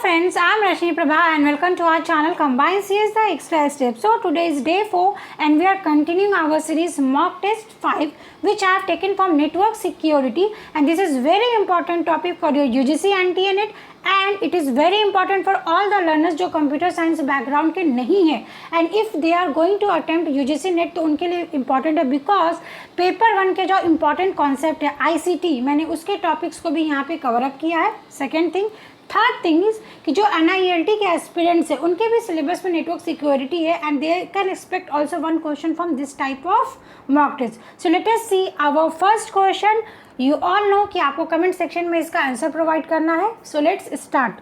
friends, I am Rashmi Prabha and welcome to our channel Combined CS the Extra Step. So today is day 4 and we are continuing our series mock test 5 which I have taken from network security, and this is very important topic for your UGC NT and it is very important for all the learners जो computer science background के नहीं है, and if they are going to attempt UGC NET तो उनके लिए important है because paper 1 के जो important concept है ICT मैंने उसके topics को भी यहाँ पे cover up किया है. Second thing, third thing is कि जो NIELT के एस्पिरेंट्स है उनके भी सिलेबस में नेटवर्क सिक्योरिटी है and they can expect also one question from this type of mock test. So let us see our first question. You all know कि आपको कमेंट सेक्शन में इसका आंसर प्रोवाइड करना है. So let's start.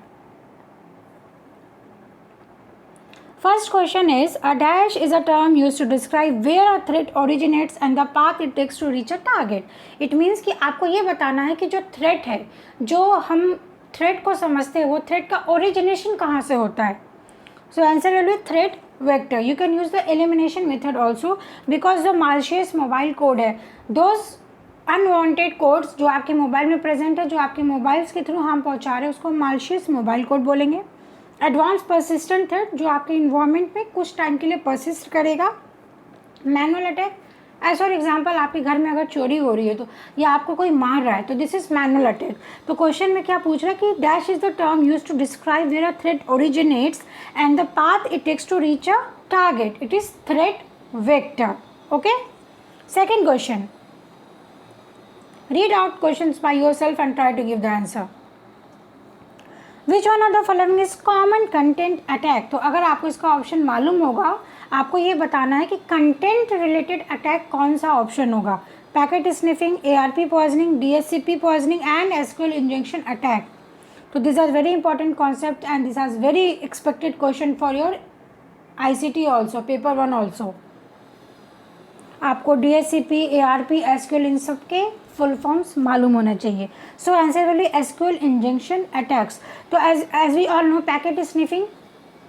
First question is, a dash is a term used to describe where a threat originates and the path it takes to reach a target. It means कि आपको ये बताना है कि जो threat है, जो हम थ्रेट को समझते हैं वो थ्रेट का ओरिजिनेशन कहाँ से होता है. सो answer will B threat vector. You can use the elimination method also because जो मालिशियस मोबाइल कोड है, दोज अनवांटेड कोड्स जो आपके मोबाइल में प्रेजेंट है, जो आपके मोबाइल्स के थ्रू हम पहुँचा रहे हैं उसको मालिशियस मोबाइल कोड बोलेंगे. एडवांस परसिस्टेंट थ्रेट जो आपके इन्वायरमेंट में कुछ टाइम के लिए परसिस्ट करेगा. Manual attack, as for example आपके घर में अगर चोरी हो रही है तो या आपको कोई मार रहा है तो दिस इज मैनुअल अटैक. तो क्वेश्चन में क्या पूछ रहा है कि dash is the term use to describe where a threat originates and the path it takes to reach a target. It is threat vector. Okay. Second question, read out question by your self and try to give the answer. Which one of the following is common content attack. तो अगर आपको इसका option मालूम होगा आपको ये बताना है कि कंटेंट रिलेटेड अटैक कौन सा ऑप्शन होगा. Packet sniffing, ARP poisoning, DHCP poisoning and SQL injection attack. तो this are very important concept and this are very expected question for your ICT also, paper 1 also. आपको DHCP, ARP, SQL इन सब के full forms मालूम होना चाहिए. So answer will be SQL injection attacks. तो as we all know packet sniffing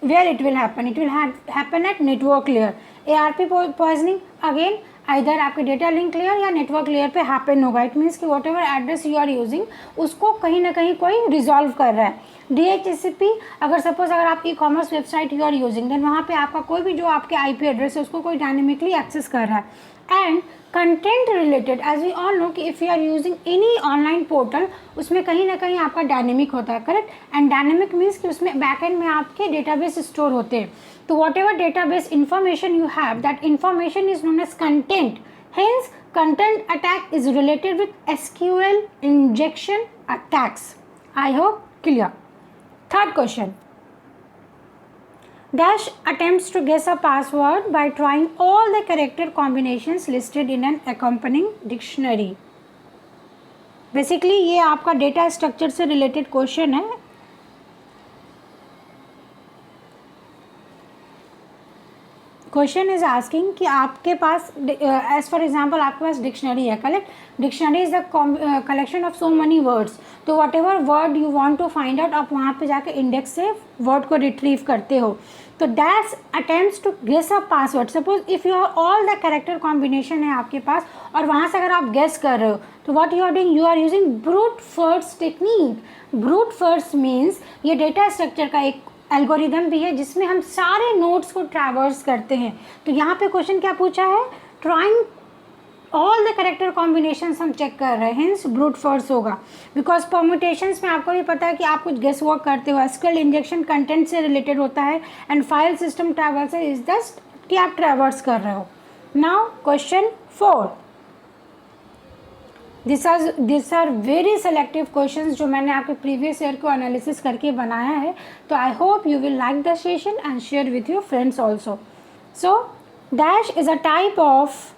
where it will happen, it will happen at network layer. ARP poisoning again either आपके data link layer या network layer पे happen होगा. It means कि whatever address you are using उसको कहीं ना कहीं कोई रिजॉल्व कर रहा है. DHCP अगर सपोज अगर आप e-commerce website you are using then वहाँ पे आपका कोई भी जो आपके IP एड्रेस है उसको कोई डायनेमिकली एक्सेस कर रहा है. And content related as we all know कि if you are using any online portal उसमें कहीं ना कहीं आपका डायनेमिक होता है. करेक्ट. एंड डायनेमिक मीन्स कि उसमें बैकएंड में आपके डेटाबेस स्टोर होते हैं. तो whatever database information you have that information is known as content. Hence content attack is related with SQL injection attacks. I hope clear. Third question, Dash attempts to guess a password by trying all the character combinations listed in an accompanying dictionary. Basically ये आपका data structure से related question है. Question is asking कि आपके पास as for example आपके पास dictionary है. Correct. Dictionary is the collection of so many words. तो whatever word you want to find out आप वहाँ पे जाके इंडेक्स से वर्ड को रिट्रीव करते हो. तो dash attempts to guess a password. Suppose if you are all the character combination है आपके पास और वहाँ से अगर आप गेस कर रहे हो तो what you are doing, you are using brute force technique. Brute force means ये डेटा स्ट्रक्चर का एक एल्गोरिदम भी है जिसमें हम सारे नोड्स को ट्रैवर्स करते हैं. तो यहाँ पे क्वेश्चन क्या पूछा है, trying all the character combinations हम चेक कर रहे हैं. हेंस ब्रूट फोर्स होगा बिकॉज परम्यूटेशंस में आपको भी पता है कि आप कुछ गेस वर्क करते हो. SQL इंजेक्शन कंटेंट से रिलेटेड होता है and file system traverse is just कि आप ट्रैवर्स कर रहे हो. Now question 4. This are very selective questions जो मैंने आपके प्रीवियस ईयर को एनालिसिस करके बनाया है. तो I hope you will like the session and share with your friends also. So dash is a type of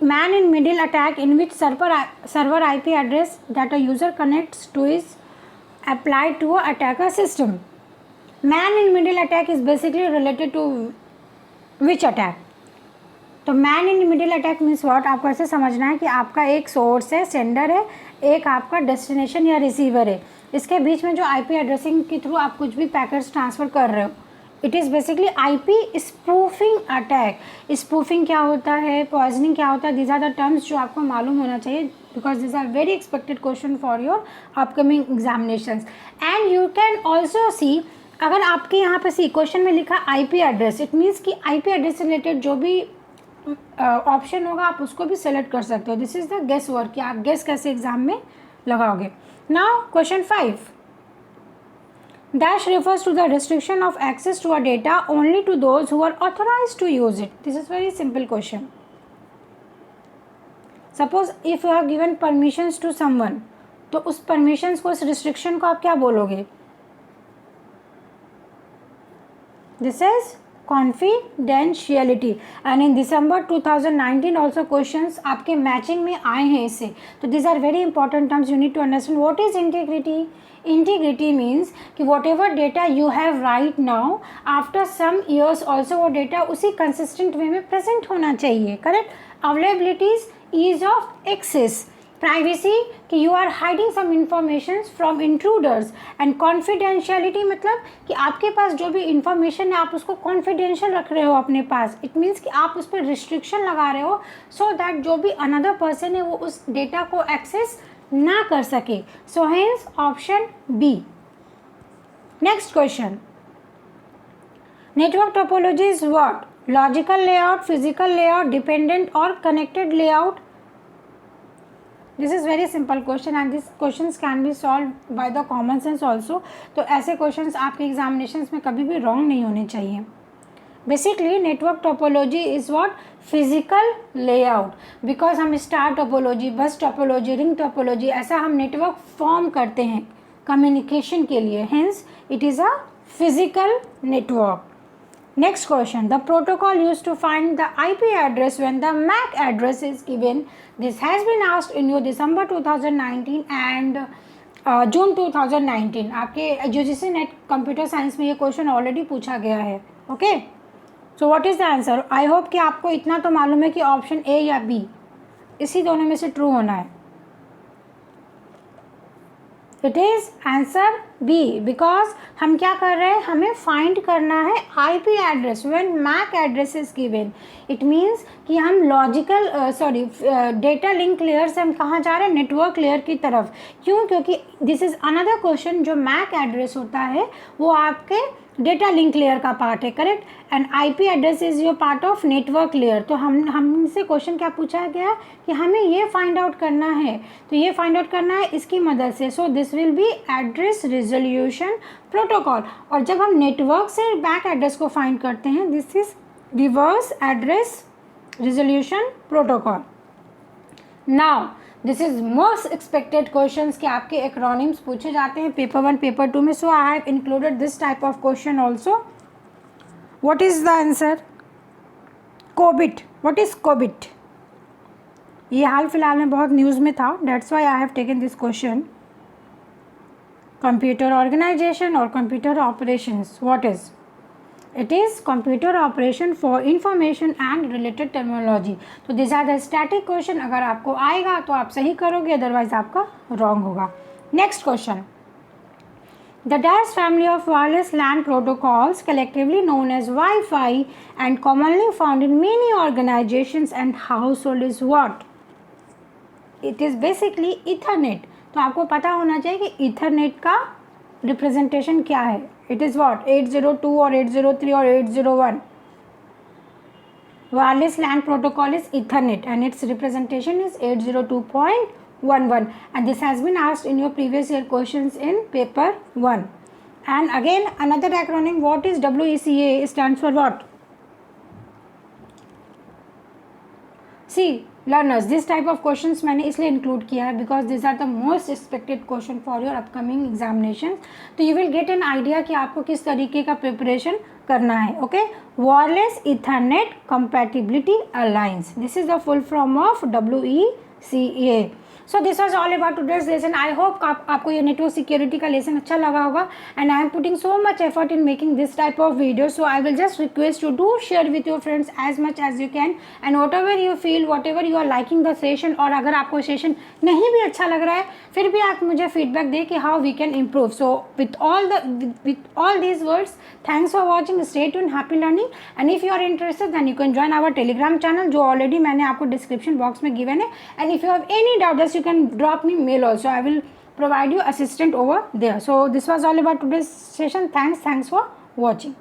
man in middle attack in which server IP address that a user connects to is applied to a attacker system. Man in middle attack is basically related to which attack? तो man in middle attack means what, आपको ऐसे समझना है कि आपका एक source है, sender है, एक आपका डेस्टिनेशन या रिसीवर है. इसके बीच में जो IP एड्रेसिंग के थ्रू आप कुछ भी पैकेट्स ट्रांसफ़र कर रहे हो it is basically IP spoofing attack. Spoofing क्या होता है, पॉइजनिंग क्या होता है, दीज आर द टर्म्स जो आपको मालूम होना चाहिए because this are very expected question for your upcoming examinations. And you can also see, अगर आपके यहाँ पे सी क्वेश्चन में लिखा IP एड्रेस, इट मीन्स कि IP एड्रेस से रिलेटेड जो भी ऑप्शन होगा आप उसको भी सेलेक्ट कर सकते हो। This is the guess work कि आप गेस कैसे एग्जाम में लगाओगे। Now question 5, dash refers to the restriction of access to a data only to those who are authorized to use it. This is very simple question. Suppose if you have given permissions to someone, तो उस permissions को, उस restriction को आप क्या बोलोगे? This is confidentiality and in December 2019 also questions आपके matching में आए हैं इससे। तो these are very important terms you need to understand. What is integrity? Integrity means कि whatever data you have right now, after some years also वो data उसी consistent way में present होना चाहिए, correct? Availabilities, ease of access, privacy कि you are hiding some informations from intruders and confidentiality मतलब कि आपके पास जो भी information है आप उसको confidential रख रहे हो अपने पास। It means कि आप उस पर restriction लगा रहे हो so that जो भी another person है वो उस data को access ना कर सके। So hence option B. Next question. Network topology is what? Logical layout, physical layout, dependent or connected layout? This is very simple question and these questions can be solved by the common sense also. तो ऐसे questions आपके examinations में कभी भी wrong नहीं होने चाहिए। Basically network topology is what? Physical layout, because हम star topology, bus topology, ring topology ऐसा हम network form करते हैं communication के लिए, hence it is a physical network. Next question, the protocol used to find the IP address when the MAC address is given. This has been asked in your December 2019 and June 2019. आपके UGC net computer science में ये question already पूछा गया है। Okay, so what is the answer? I hope कि आपको इतना तो मालूम है कि ऑप्शन A या B इसी दोनों में से ट्रू होना है। It is answer B, because हम क्या कर रहे हैं, हमें फाइंड करना है IP address when MAC address is given. It means कि हम लॉजिकल डेटा लिंक लेयर से हम कहाँ जा रहे हैं, नेटवर्क लेयर की तरफ। क्यों? क्योंकि दिस इज़ अनदर क्वेश्चन, जो MAC एड्रेस होता है वो आपके डेटा लिंक लेयर का पार्ट है, correct, and IP address is your part of network layer. तो हमसे क्वेश्चन क्या पूछा गया कि हमें ये फाइंड आउट करना है, तो ये फाइंड आउट करना है इसकी मदद से। So this will be address resolution protocol. और जब हम नेटवर्क से बैक एड्रेस को फाइंड करते हैं, this is reverse address resolution protocol. Now this is most expected questions कि आपके एक्रोनिम्स पूछे जाते हैं पेपर 1 पेपर 2 में। So I have included this type of question also. What is the answer? COBIT. What is COBIT? ये हाल फिलहाल में बहुत न्यूज़ में था, that's why I have taken this question. Computer organization और computer operations, what is? It is computer operation for information and related terminology. तो these are the static question. अगर आपको आएगा तो आप सही करोगे, अदरवाइज आपका रॉन्ग होगा। Next question, the dash family of wireless LAN protocols collectively known as Wi-Fi and commonly found in many organizations and household is what? It is basically Ethernet. तो आपको पता होना चाहिए कि Ethernet का रिप्रेजेंटेशन क्या है। It is what? 802 और 803 और 801। Wireless LAN protocol is ethernet and its representation is 802.11 and this has been asked in your previous year questions in paper 1. And again another acronym, what is WECA? Stands for what? See learners, this type of questions मैंने इसलिए include किया है because this are the most expected question for your upcoming examination. तो you will get an idea कि आपको किस तरीके का प्रिपरेशन करना है। Okay, wireless ethernet compatibility alliance, this is the full form of WECA। So this was all about today's lesson. I hope आपको ये नेटवर्क सिक्योरिटी का लेसन अच्छा लगा होगा, and I am putting so much effort in making this type of video. So I will just request you do share with your friends as much as you can, and whatever you feel, whatever you are liking the session, और अगर आपको session नहीं भी अच्छा लग रहा है फिर भी आप मुझे फीडबैक दें कि how we can improve. So with all these words, thanks for watching, stay tuned, happy learning, and if you are interested then you can join our telegram channel जो already मैंने आपको description box में given है, and if you have any doubt just you can drop me mail also. I will provide you assistant over there. So this was all about today's session. Thanks for watching.